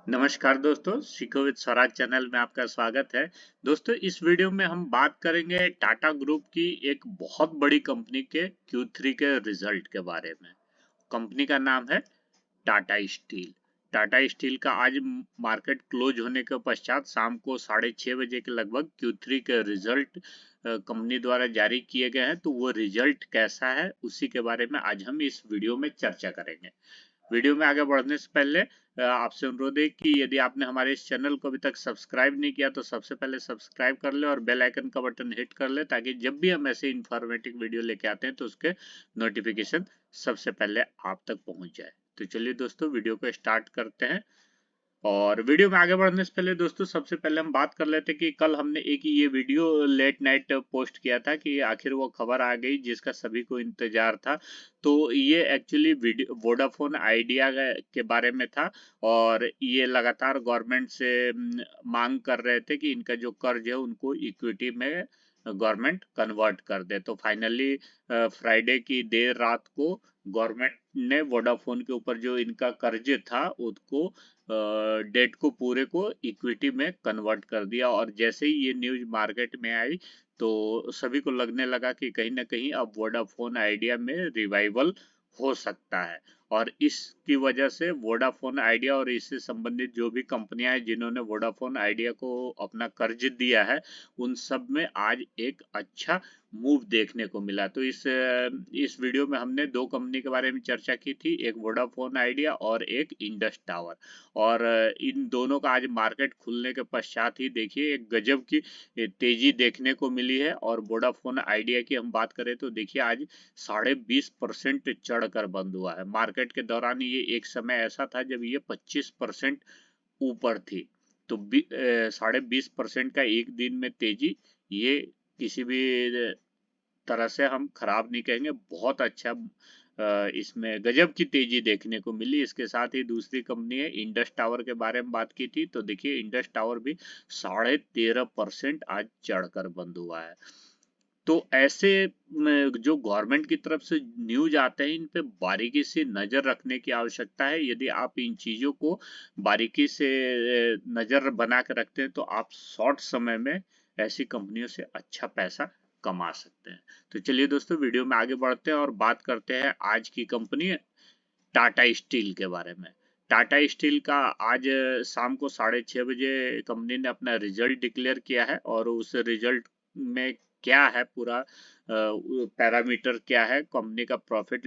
नमस्कार दोस्तों, सीखो विद स्वराज चैनल में आपका स्वागत है। दोस्तों, इस वीडियो में हम बात करेंगे टाटा ग्रुप की एक बहुत बड़ी कंपनी के Q3 के रिजल्ट के बारे में। कंपनी का नाम है टाटा स्टील। टाटा स्टील का आज मार्केट क्लोज होने के पश्चात शाम को 6:30 बजे के लगभग Q3 के रिजल्ट कंपनी द्वारा जारी किए गए हैं। तो वो रिजल्ट कैसा है उसी के बारे में आज हम इस वीडियो में चर्चा करेंगे। वीडियो में आगे बढ़ने से पहले आपसे अनुरोध है कि यदि आपने हमारे इस चैनल को अभी तक सब्सक्राइब नहीं किया तो सबसे पहले सब्सक्राइब कर ले और बेल आइकन का बटन हिट कर ले, ताकि जब भी हम ऐसे इंफॉर्मेटिव वीडियो लेके आते हैं तो उसके नोटिफिकेशन सबसे पहले आप तक पहुंच जाए। तो चलिए दोस्तों, वीडियो को स्टार्ट करते हैं। और वीडियो में आगे बढ़ने से पहले दोस्तों, सबसे पहले हम बात कर लेते हैं कि कल हमने एक ये वीडियो लेट नाइट पोस्ट किया था कि आखिर वो खबर आ गई जिसका सभी को इंतजार था। तो ये एक्चुअली वोडाफोन आइडिया के बारे में था, और ये लगातार गवर्नमेंट से मांग कर रहे थे कि इनका जो कर्ज है उनको इक्विटी में गवर्नमेंट कन्वर्ट कर दे। तो फाइनली फ्राइडे की देर रात को गवर्नमेंट ने वोडाफोन के ऊपर जो इनका कर्ज था उसको डेट को पूरे को इक्विटी में कन्वर्ट कर दिया। और जैसे ही ये न्यूज मार्केट में आई तो सभी को लगने लगा कि कहीं ना कहीं अब वोडाफोन आइडिया में रिवाइवल हो सकता है। और इसकी वजह से वोडाफोन आइडिया और इससे संबंधित जो भी कंपनियां हैं जिन्होंने वोडाफोन आइडिया को अपना कर्ज दिया है, उन सब में आज एक अच्छा मूव देखने को मिला। तो इस वीडियो में हमने दो कंपनी के बारे में चर्चा की थी, एक वोडाफोन आइडिया और एक इंडस टावर। और इन दोनों का आज मार्केट खुलने के पश्चात ही देखिए एक गजब की तेजी देखने को मिली है। और वोडाफोन आइडिया की हम बात करें तो देखिए आज 20.5% चढ़कर बंद हुआ है। मार्केट के दौरान ये एक समय ऐसा था जब ये 25% ऊपर थी। तो 20.5% का एक दिन में तेजी, ये किसी भी तरह से हम खराब नहीं कहेंगे, बहुत अच्छा इसमें गजब की तेजी देखने को मिली। इसके साथ ही दूसरी कंपनी है इंडस टावर के बारे में बात की थी, तो देखिए इंडस टावर भी 13.5% आज चढ़कर बंद हुआ है। तो ऐसे जो गवर्नमेंट की तरफ से न्यूज आते हैं इन पे बारीकी से नजर रखने की आवश्यकता है। यदि आप इन चीजों को बारीकी से नजर बना के रखते हैं तो आप शॉर्ट समय में ऐसी कंपनियों से अच्छा पैसा कमा सकते हैं। तो चलिए दोस्तों, वीडियो में आगे बढ़ते हैं और बात करते हैं आज की कंपनी टाटा स्टील के बारे में। टाटा स्टील का आज शाम को 6:30 बजे कंपनी ने अपना रिजल्ट डिक्लेयर किया है। और उस रिजल्ट में क्या है, पूरा पैरामीटर क्या है, कंपनी का प्रॉफिट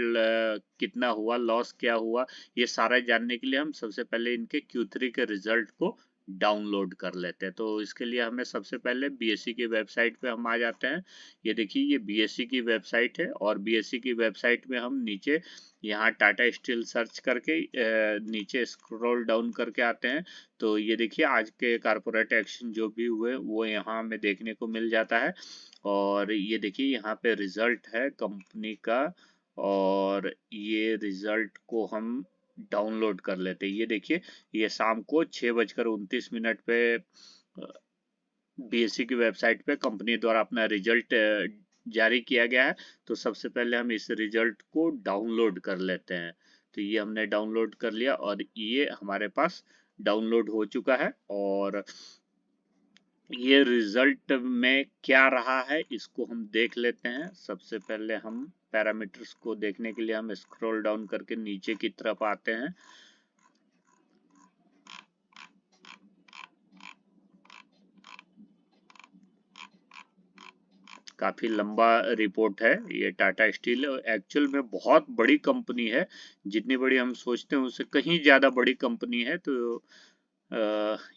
कितना हुआ, लॉस क्या हुआ, ये सारा जानने के लिए हम सबसे पहले इनके Q3 के रिजल्ट को डाउनलोड कर लेते हैं। तो इसके लिए हमें सबसे पहले बीएसई की वेबसाइट पे हम आ जाते हैं। ये देखिए, ये बीएसई की वेबसाइट है और बीएसई की वेबसाइट में हम नीचे यहाँ टाटा स्टील सर्च करके नीचे स्क्रॉल डाउन करके आते हैं। तो ये देखिए आज के कारपोरेट एक्शन जो भी हुए वो यहाँ हमें देखने को मिल जाता है। और ये देखिए यहाँ पे रिजल्ट है कंपनी का, और ये रिजल्ट को हम डाउनलोड कर लेते हैं। ये देखिए, ये शाम को 6:29 पे बीएससी की वेबसाइट पे कंपनी द्वारा अपना रिजल्ट जारी किया गया है। तो सबसे पहले हम इस रिजल्ट को डाउनलोड कर लेते हैं। तो ये हमने डाउनलोड कर लिया और ये हमारे पास डाउनलोड हो चुका है। और ये रिजल्ट में क्या रहा है इसको हम देख लेते हैं। सबसे पहले हम पैरामीटर्स को देखने के लिए हम स्क्रॉल डाउन करके नीचे की तरफ आते हैं। काफी लंबा रिपोर्ट है। ये टाटा स्टील एक्चुअल में बहुत बड़ी कंपनी है, जितनी बड़ी हम सोचते हैं उससे कहीं ज्यादा बड़ी कंपनी है। तो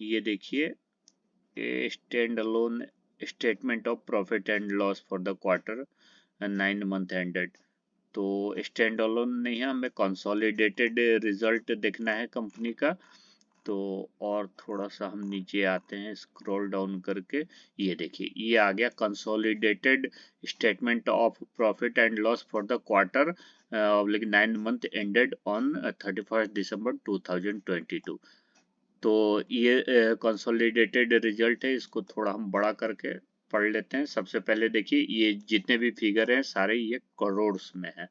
ये देखिए, stand alone statement of profit and loss for the quarter 9 month ended. तो स्टैंड अलोन नहीं है, हमें कंसोलिडेटेड रिजल्ट देखना है कंपनी का। तो और थोड़ा सा हम नीचे आते हैं स्क्रॉल डाउन करके, ये देखिए ये आ गया consolidated statement of profit and loss for the quarter, लेकिन 9 मंथ एंडेड ऑन 31 दिसंबर 2022। तो ये कंसोलिडेटेड रिजल्ट है, इसको थोड़ा हम बड़ा करके पढ़ लेते हैं। सबसे पहले देखिए, ये जितने भी फिगर हैं सारे ये करोड़ में हैं।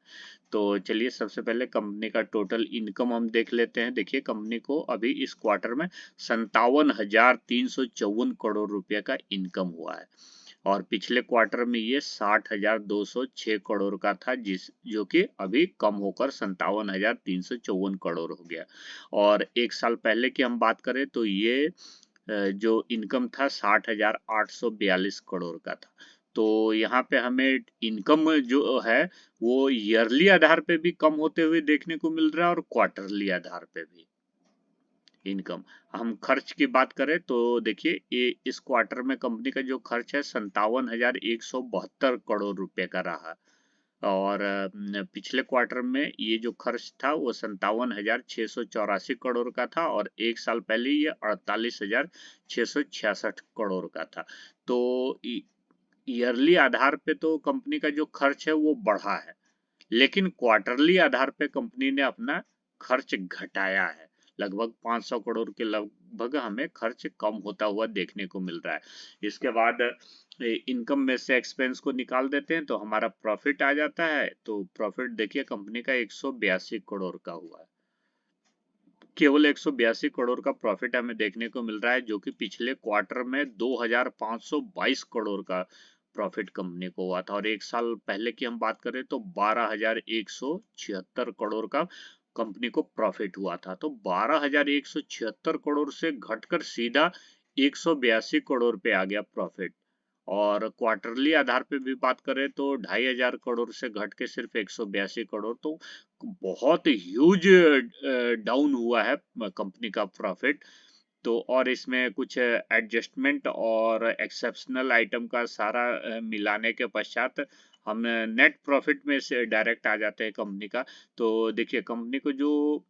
तो चलिए सबसे पहले कंपनी का टोटल इनकम हम देख लेते हैं। देखिए कंपनी को अभी इस क्वार्टर में 57,354 करोड़ रुपए का इनकम हुआ है और पिछले क्वार्टर में ये 60,206 करोड़ का था, जिस जो कि अभी कम होकर 57,354 करोड़ हो गया। और एक साल पहले की हम बात करें तो ये जो इनकम था 60,842 करोड़ का था। तो यहाँ पे हमें इनकम जो है वो ईयरली आधार पे भी कम होते हुए देखने को मिल रहा है और क्वार्टरली आधार पे भी इनकम। हम खर्च की बात करें तो देखिए ये इस क्वार्टर में कंपनी का जो खर्च है 57,172 करोड़ रुपए का रहा और पिछले क्वार्टर में ये जो खर्च था वो 57,684 करोड़ का था और एक साल पहले ये 48,666 करोड़ का था। तो ईयरली आधार पे तो कंपनी का जो खर्च है वो बढ़ा है, लेकिन क्वार्टरली आधार पे कंपनी ने अपना खर्च घटाया है। लगभग 500 करोड़ के लगभग हमें खर्च कम होता हुआ देखने को मिल रहा है। इसके बाद इनकम में से एक्सपेंस को निकाल देते हैं तो हमारा प्रॉफिट आ जाता है। तो प्रॉफिट देखिए कंपनी का 182 करोड़ का हुआ है। केवल 182 करोड़ का प्रॉफिट हमें देखने को मिल रहा है, जो कि पिछले क्वार्टर में 2,522 करोड़ का प्रॉफिट कंपनी को हुआ था और एक साल पहले की हम बात करें तो 12,176 करोड़ का कंपनी को प्रॉफिट हुआ था। तो 12,176 करोड़ से घटकर सीधा 182 करोड़ पे आ गया प्रॉफिट। और क्वार्टरली आधार पे भी बात करें तो 2,500 करोड़ से घट के सिर्फ 182 करोड़। तो बहुत ह्यूज डाउन हुआ है कंपनी का प्रॉफिट। तो और इसमें कुछ एडजस्टमेंट और एक्सेप्शनल आइटम का सारा मिलाने के पश्चात हम नेट प्रॉफिट में से डायरेक्ट आ जाते हैं कंपनी का। तो देखिए कंपनी को जो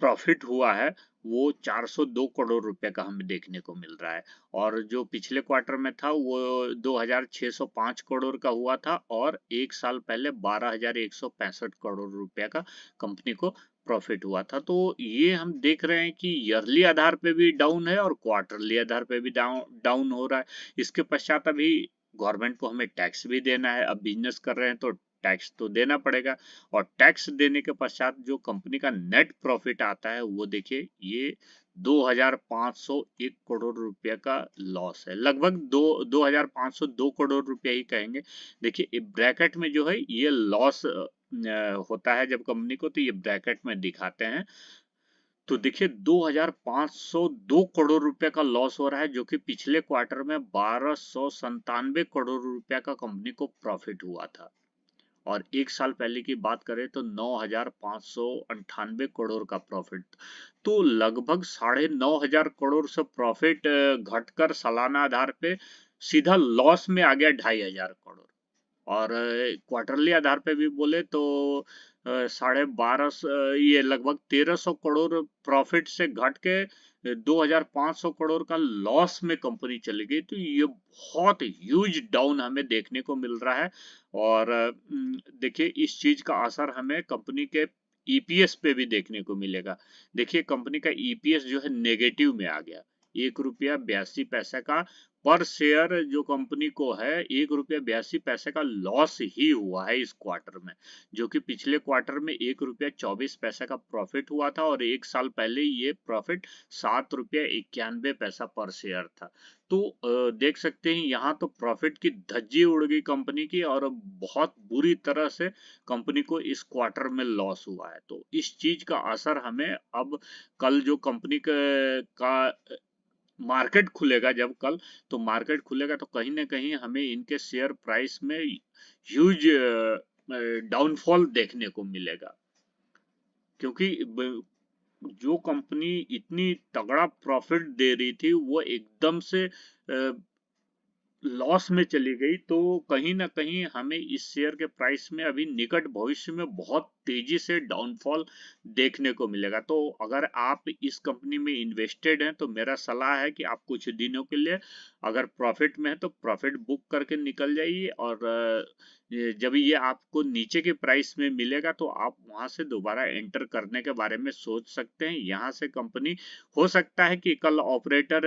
प्रॉफिट हुआ है वो 402 करोड़ रुपए का हमें देखने को मिल रहा है और जो पिछले क्वार्टर में था वो 2,605 करोड़ का हुआ था और एक साल पहले 12,165 करोड़ रुपए का कंपनी को प्रॉफिट हुआ था। तो ये हम देख रहे हैं कि ईयरली आधार पे भी डाउन है और क्वार्टरली आधार पे भी डाउन हो रहा है। इसके पश्चात अभी गवर्नमेंट को हमें टैक्स भी देना है। अब बिजनेस कर रहे हैं तो टैक्स तो देना पड़ेगा और टैक्स देने के पश्चात जो कंपनी का नेट प्रॉफिट आता है वो देखिए ये 2,501 करोड़ रुपए का लॉस है। लगभग 2,502 करोड़ रुपए ही कहेंगे। देखिए ब्रैकेट में जो है ये लॉस होता है जब कंपनी को, तो ये ब्रैकेट में दिखाते हैं। तो देखिए 2,502 करोड़ रुपए का लॉस हो रहा है, जो कि पिछले क्वार्टर में 1,297 करोड़ रुपए का कंपनी को प्रॉफिट हुआ था और एक साल पहले की बात करें तो 9,598 करोड़ का प्रॉफिट। तो लगभग 9,500 करोड़ से प्रॉफिट घटकर सालाना आधार पे सीधा लॉस में आ गया 2,500 करोड़। और क्वार्टरली आधार पे भी बोले तो 1250 ये लगभग 1,300 करोड़ प्रॉफिट से घट के 2,500 करोड़ का लॉस में कंपनी चली गई। तो ये बहुत ह्यूज डाउन हमें देखने को मिल रहा है और देखिए इस चीज का असर हमें कंपनी के ईपीएस पे भी देखने को मिलेगा। देखिए कंपनी का ईपीएस जो है नेगेटिव में आ गया, 1 रुपया 82 पैसे का पर शेयर जो कंपनी को है 1 रुपया 82 पैसे का लॉस ही हुआ है इस क्वार्टर में, जो कि पिछले क्वार्टर में 1 रुपया 24 पैसे का प्रॉफिट हुआ था और एक साल पहले ये प्रॉफिट 7 रुपया 91 पैसा पर शेयर था। तो देख सकते हैं यहाँ तो प्रॉफिट की धज्जी उड़ गई कंपनी की और बहुत बुरी तरह से कंपनी को इस क्वार्टर में लॉस हुआ है। तो इस चीज का असर हमें अब कल जो कंपनी का मार्केट खुलेगा, जब कल तो मार्केट खुलेगा तो कहीं ना कहीं हमें इनके शेयर प्राइस में ह्यूज डाउनफॉल देखने को मिलेगा, क्योंकि जो कंपनी इतनी तगड़ा प्रॉफिट दे रही थी वो एकदम से लॉस में चली गई। तो कहीं ना कहीं हमें इस शेयर के प्राइस में अभी निकट भविष्य में बहुत तेजी से डाउनफॉल देखने को मिलेगा। तो अगर आप इस कंपनी में इन्वेस्टेड हैं तो मेरा सलाह है कि आप कुछ दिनों के लिए अगर प्रॉफिट में है तो प्रॉफिट बुक करके निकल जाइए और जब ये आपको नीचे के प्राइस में मिलेगा तो आप वहां से दोबारा एंटर करने के बारे में सोच सकते हैं। यहाँ से कंपनी हो सकता है कि कल ऑपरेटर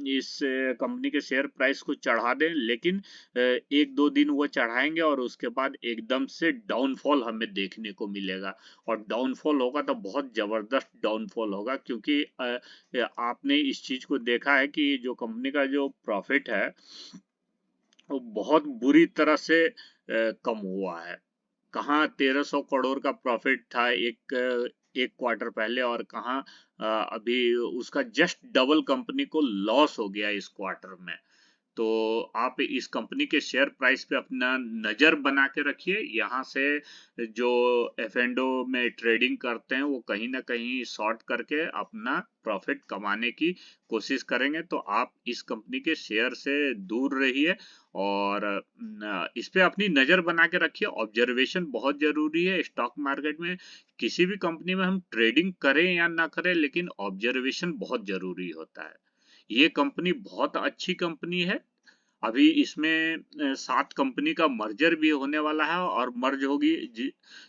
इस कंपनी के शेयर प्राइस को चढ़ा दें, लेकिन एक दो दिन वो चढ़ाएंगे और उसके बाद एकदम से डाउनफॉल हमें देखने को मिलेगा। और डाउनफॉल होगा तो बहुत जबरदस्त डाउनफॉल होगा, क्योंकि आपने इस चीज को देखा है कि जो कंपनी का जो प्रॉफिट है वो बहुत बुरी तरह से कम हुआ है। कहाँ 1300 करोड़ का प्रॉफिट था एक क्वार्टर पहले, और कहाँ अभी उसका जस्ट डबल कंपनी को लॉस हो गया इस क्वार्टर में। तो आप इस कंपनी के शेयर प्राइस पे अपना नजर बना के रखिए। यहाँ से जो एफ एंडो में ट्रेडिंग करते हैं वो कहीं ना कहीं शॉर्ट करके अपना प्रॉफिट कमाने की कोशिश करेंगे, तो आप इस कंपनी के शेयर से दूर रहिए। और इस पे अपनी नजर बना के रखिए। ऑब्जर्वेशन बहुत जरूरी है स्टॉक मार्केट में। किसी भी कंपनी में हम ट्रेडिंग करें या ना करें, लेकिन ऑब्जर्वेशन बहुत जरूरी होता है। ये कंपनी बहुत अच्छी कंपनी है। अभी इसमें 7 कंपनी का मर्जर भी होने वाला है, और मर्ज होगी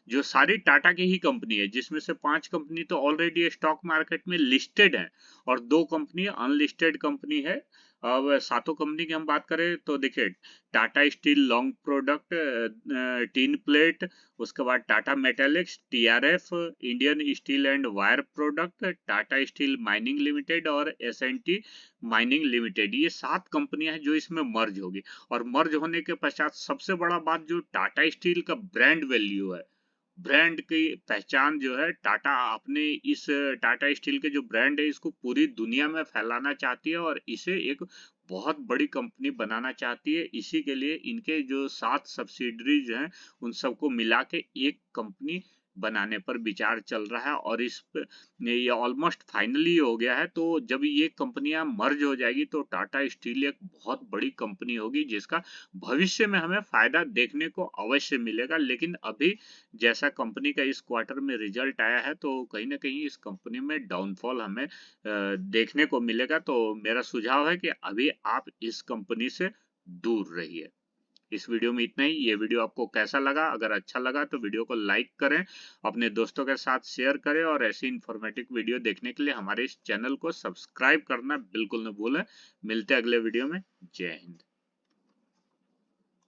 जो सारी टाटा की ही कंपनी है, जिसमें से 5 कंपनी तो ऑलरेडी स्टॉक मार्केट में लिस्टेड है और 2 कंपनी अनलिस्टेड कंपनी है। अब सातों कंपनी की हम बात करें तो देखिए, Tata steel long product, tin plate, उसके बाद Tata metallics, TRF Indian steel and wire product, Tata steel mining limited और एसएनटी माइनिंग लिमिटेड, ये 7 कंपनियां हैं जो इसमें मर्ज होगी। और मर्ज होने के पश्चात सबसे बड़ा बात, जो टाटा स्टील का ब्रांड वैल्यू है, ब्रांड की पहचान जो है, टाटा अपने इस टाटा स्टील के जो ब्रांड है इसको पूरी दुनिया में फैलाना चाहती है और इसे एक बहुत बड़ी कंपनी बनाना चाहती है। इसी के लिए इनके जो 7 सब्सिडरीज हैं उन सबको मिला के एक कंपनी बनाने पर विचार चल रहा है, और ये ऑलमोस्ट फाइनली हो गया है। तो जब ये कंपनियां मर्ज हो जाएगी तो टाटा स्टील एक बहुत बड़ी कंपनी होगी, जिसका भविष्य में हमें फायदा देखने को अवश्य मिलेगा। लेकिन अभी जैसा कंपनी का इस क्वार्टर में रिजल्ट आया है, तो कहीं ना कहीं इस कंपनी में डाउनफॉल हमें देखने को मिलेगा। तो मेरा सुझाव है कि अभी आप इस कंपनी से दूर रहिए। इस वीडियो में इतना ही। ये वीडियो आपको कैसा लगा? अगर अच्छा लगा तो वीडियो को लाइक करें, अपने दोस्तों के साथ शेयर करें, और ऐसी इंफॉर्मेटिव वीडियो देखने के लिए हमारे इस चैनल को सब्सक्राइब करना बिल्कुल न भूलें। मिलते हैं अगले वीडियो में। जय हिंद।